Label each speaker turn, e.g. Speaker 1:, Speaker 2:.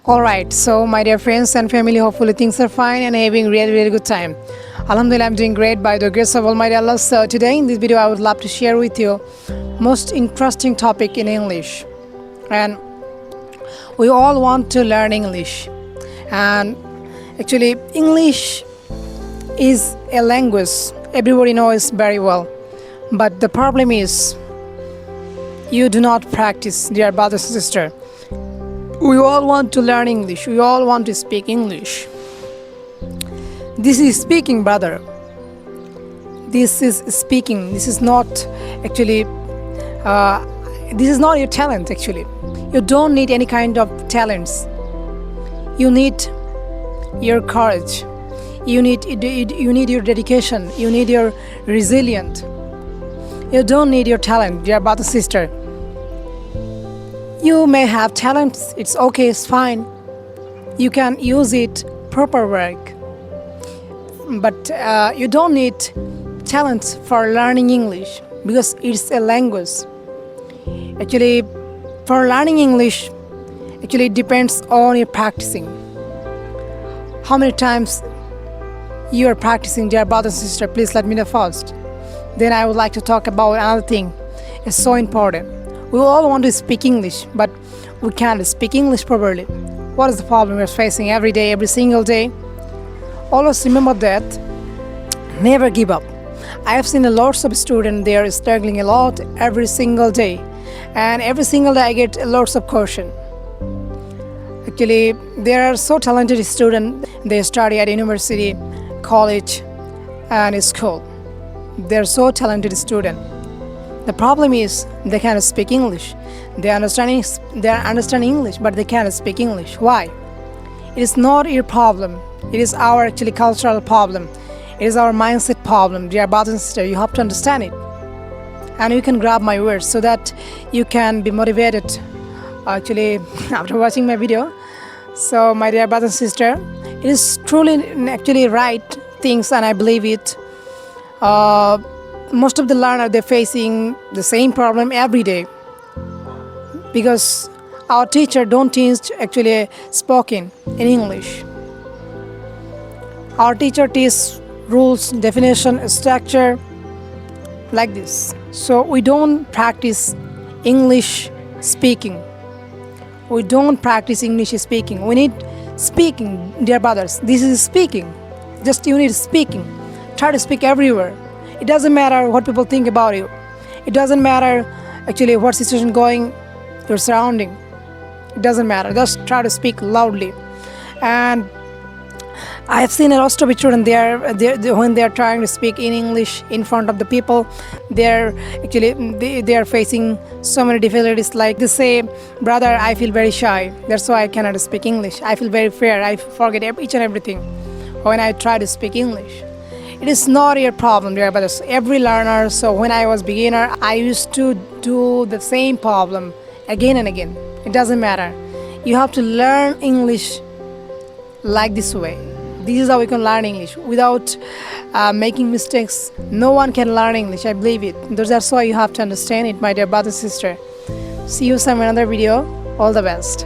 Speaker 1: Alright, so my dear friends and family, hopefully things are fine and having really, really good time. Alhamdulillah, I'm doing great by the grace of Almighty Allah. So today in this video, I would love to share with you most interesting topic in English. And we all want to learn English. And actually, English is a language everybody knows very well. But the problem is, you do not practice, dear brothers and sisters. We all want to learn English. We all want to speak English. This is speaking, brother. This is speaking. This is not actually, this is not your talent actually. You don't need any kind of talents. You need your courage. You need your dedication. You need your resilience. You don't need your talent, dear brother, sister. You may have talents, it's okay, it's fine. You can use it proper work. But you don't need talent for learning English because it's a language. Actually, for learning English, actually it depends on your practicing. How many times you are practicing, dear brother and sister? Please let me know first. Then I would like to talk about another thing. It's so important. We all want to speak English, but we can't speak English properly. What is the problem we're facing every day, every single day? Always remember that. Never give up. I have seen a lots of students, they are struggling a lot every single day. And every single day I get lots of questions. Actually, there are so talented students. They study at university, college, and school. They're so talented students. The problem is they cannot speak English. They are understanding English, but they cannot speak English. Why? It is not your problem. It is our actually cultural problem. It is our mindset problem. Dear brothers and sisters, you have to understand it. And you can grab my words so that you can be motivated actually after watching my video. So my dear brothers and sisters, it is truly actually right things and I believe it. Most of the learners, they're facing the same problem every day because our teacher don't teach actually spoken in English. Our teacher teaches rules, definition, structure like this. So we don't practice English speaking. We don't practice English speaking. We need speaking, dear brothers. This is speaking. Just you need speaking. Try to speak everywhere. It doesn't matter what people think about you. It doesn't matter actually what situation going your surrounding. It doesn't matter. Just try to speak loudly. And I have seen a lot of students when they are trying to speak in English in front of the people, they are facing so many difficulties. Like they say, brother, I feel very shy. That's why I cannot speak English. I feel very fear. I forget each and everything when I try to speak English. It is not your problem, dear brothers. Every learner, so when I was beginner, I used to do the same problem again and again. It doesn't matter. You have to learn English like this way. This is how we can learn English without making mistakes. No one can learn English, I believe it. That's why you have to understand it, my dear brother and sister. See you some another video. All the best.